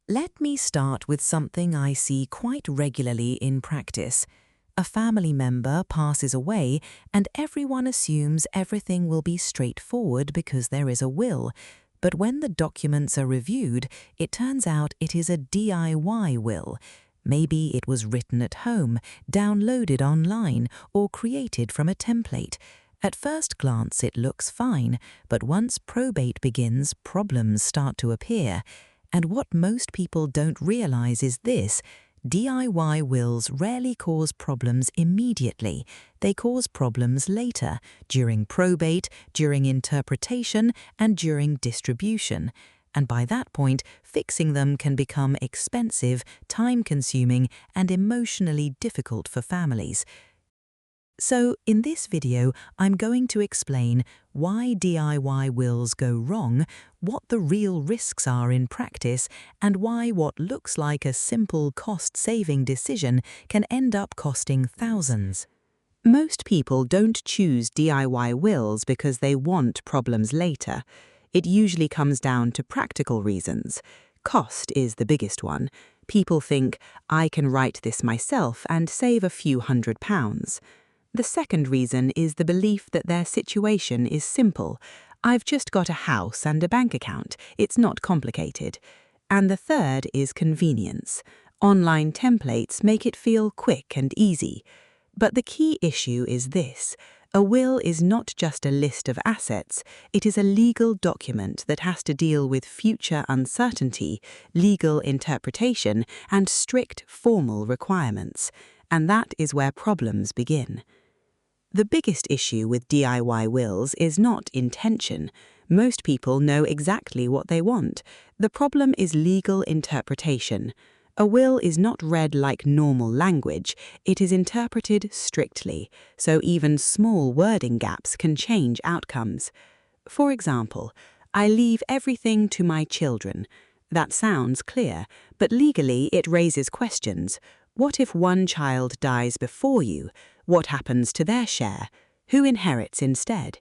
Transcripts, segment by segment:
Let me start with something I see quite regularly in practice. A family member passes away and everyone assumes everything will be straightforward because there is a will. But when the documents are reviewed, it turns out it is a DIY will. Maybe it was written at home, downloaded online, or created from a template. At first glance it looks fine, but once probate begins, problems start to appear. And what most people don't realize is this: DIY wills rarely cause problems immediately. They cause problems later, during probate, during interpretation, and during distribution. And by that point, fixing them can become expensive, time-consuming, and emotionally difficult for families. So, in this video, I'm going to explain why DIY wills go wrong, what the real risks are in practice, and why what looks like a simple cost-saving decision can end up costing thousands. Most people don't choose DIY wills because they want problems later. It usually comes down to practical reasons. Cost is the biggest one. People think, I can write this myself and save a few £100s. The second reason is the belief that their situation is simple. I've just got a house and a bank account. It's not complicated. And the third is convenience. Online templates make it feel quick and easy. But the key issue is this: a will is not just a list of assets, it is a legal document that has to deal with future uncertainty, legal interpretation, and strict formal requirements. And that is where problems begin. The biggest issue with DIY wills is not intention. Most people know exactly what they want. The problem is legal interpretation. A will is not read like normal language, it is interpreted strictly, so even small wording gaps can change outcomes. For example, I leave everything to my children. That sounds clear, but legally it raises questions. What if one child dies before you? What happens to their share? Who inherits instead?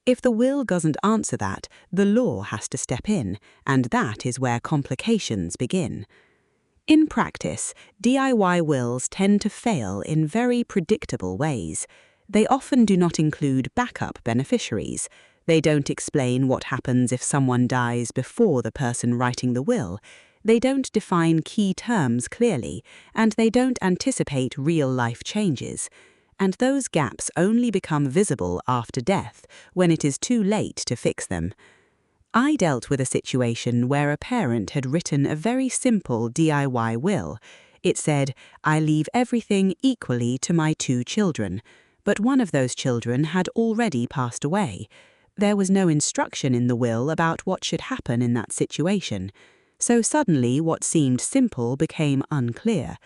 If the will doesn't answer that, the law has to step in, and that is where complications begin. In practice, DIY wills tend to fail in very predictable ways. They often do not include backup beneficiaries. They don't explain what happens if someone dies before the person writing the will. They don't define key terms clearly, and they don't anticipate real-life changes. And those gaps only become visible after death, when it is too late to fix them. I dealt with a situation where a parent had written a very simple DIY will. It said, I leave everything equally to my 2 children, but one of those children had already passed away. There was no instruction in the will about what should happen in that situation. So suddenly what seemed simple became unclear.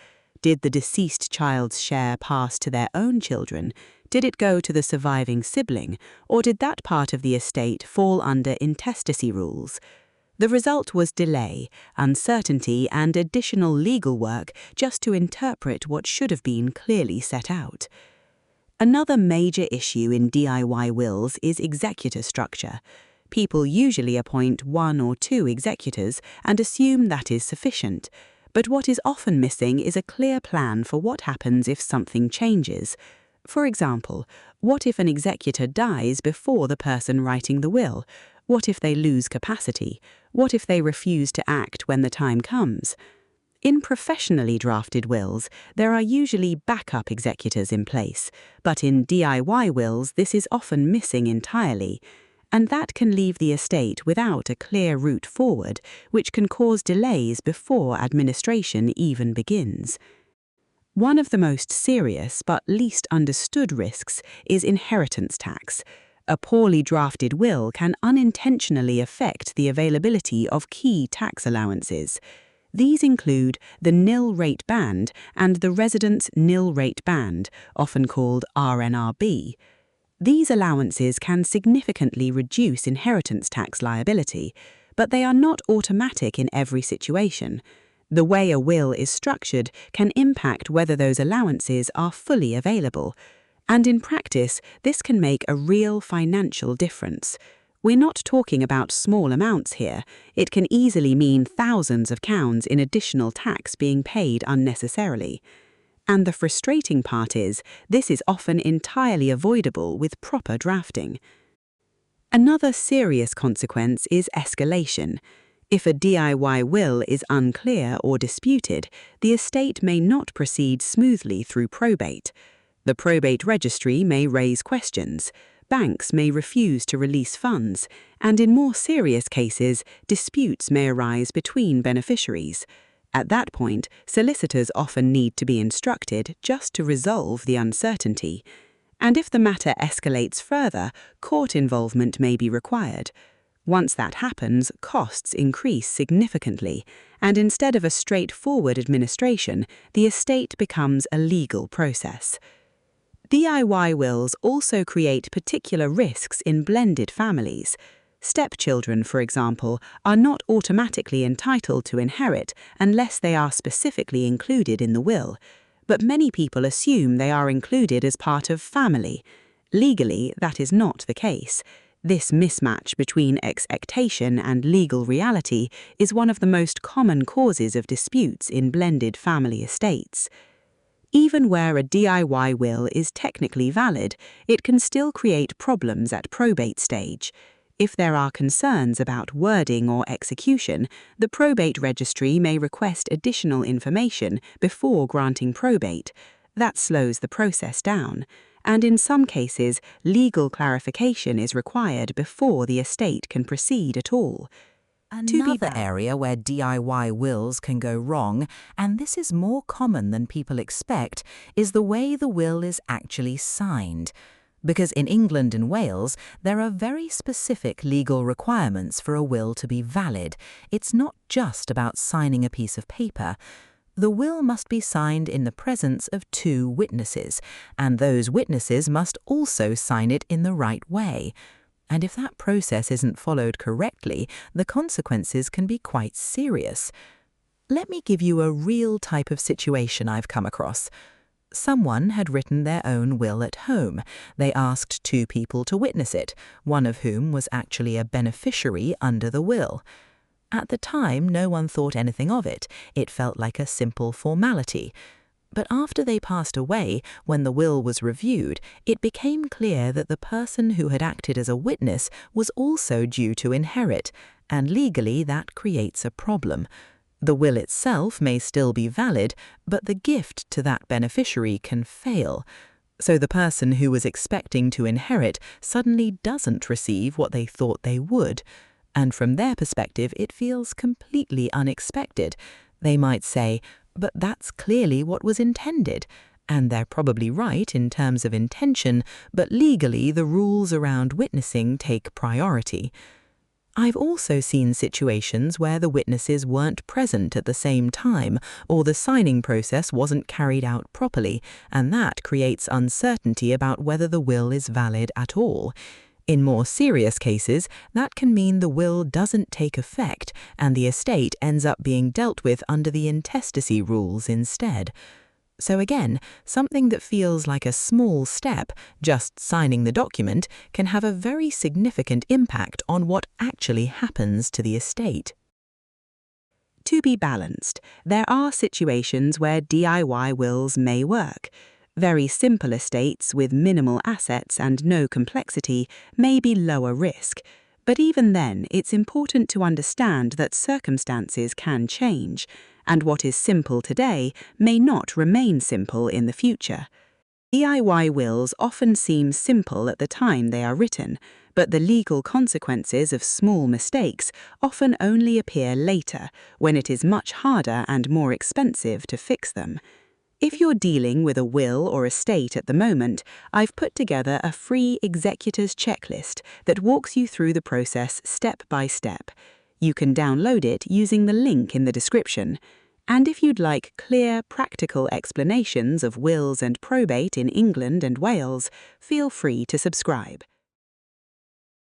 Did the deceased child's share pass to their own children? Did it go to the surviving sibling? Or did that part of the estate fall under intestacy rules? The result was delay, uncertainty, and additional legal work just to interpret what should have been clearly set out. Another major issue in DIY wills is executor structure. People usually appoint 1 or 2 executors and assume that is sufficient. But what is often missing is a clear plan for what happens if something changes. For example, what if an executor dies before the person writing the will? What if they lose capacity? What if they refuse to act when the time comes? In professionally drafted wills, there are usually backup executors in place, but in DIY wills this is often missing entirely. And that can leave the estate without a clear route forward, which can cause delays before administration even begins. One of the most serious but least understood risks is inheritance tax. A poorly drafted will can unintentionally affect the availability of key tax allowances. These include the nil rate band and the residence nil rate band, often called RNRB. These allowances can significantly reduce inheritance tax liability, but they are not automatic in every situation. The way a will is structured can impact whether those allowances are fully available, and in practice, this can make a real financial difference. We're not talking about small amounts here. It can easily mean thousands of pounds in additional tax being paid unnecessarily. And the frustrating part is, this is often entirely avoidable with proper drafting. Another serious consequence is escalation. If a DIY will is unclear or disputed, the estate may not proceed smoothly through probate. The probate registry may raise questions, banks may refuse to release funds, and in more serious cases, disputes may arise between beneficiaries. At that point, solicitors often need to be instructed just to resolve the uncertainty. And if the matter escalates further, court involvement may be required. Once that happens, costs increase significantly, and instead of a straightforward administration, the estate becomes a legal process. DIY wills also create particular risks in blended families. Stepchildren, for example, are not automatically entitled to inherit unless they are specifically included in the will, but many people assume they are included as part of family. Legally, that is not the case. This mismatch between expectation and legal reality is one of the most common causes of disputes in blended family estates. Even where a DIY will is technically valid, it can still create problems at probate stage. If there are concerns about wording or execution, the probate registry may request additional information before granting probate. That slows the process down, and in some cases, legal clarification is required before the estate can proceed at all. Another area where DIY wills can go wrong, and this is more common than people expect, is the way the will is actually signed. Because in England and Wales, there are very specific legal requirements for a will to be valid. It's not just about signing a piece of paper. The will must be signed in the presence of 2 witnesses, and those witnesses must also sign it in the right way. And if that process isn't followed correctly, the consequences can be quite serious. Let me give you a real type of situation I've come across. Someone had written their own will at home. They asked 2 people to witness it, one of whom was actually a beneficiary under the will. At the time, no one thought anything of it. It felt like a simple formality. But after they passed away, when the will was reviewed, it became clear that the person who had acted as a witness was also due to inherit, and legally that creates a problem. The will itself may still be valid, but the gift to that beneficiary can fail. So the person who was expecting to inherit suddenly doesn't receive what they thought they would. And from their perspective, it feels completely unexpected. They might say, "But that's clearly what was intended." And they're probably right in terms of intention, but legally the rules around witnessing take priority. I've also seen situations where the witnesses weren't present at the same time, or the signing process wasn't carried out properly, and that creates uncertainty about whether the will is valid at all. In more serious cases, that can mean the will doesn't take effect, and the estate ends up being dealt with under the intestacy rules instead. So again, something that feels like a small step, just signing the document, can have a very significant impact on what actually happens to the estate. To be balanced, there are situations where DIY wills may work. Very simple estates with minimal assets and no complexity may be lower risk. But even then, it's important to understand that circumstances can change, and what is simple today may not remain simple in the future. DIY wills often seem simple at the time they are written, but the legal consequences of small mistakes often only appear later, when it is much harder and more expensive to fix them. If you're dealing with a will or estate at the moment, I've put together a free executor's checklist that walks you through the process step by step. You can download it using the link in the description. And if you'd like clear, practical explanations of wills and probate in England and Wales, feel free to subscribe.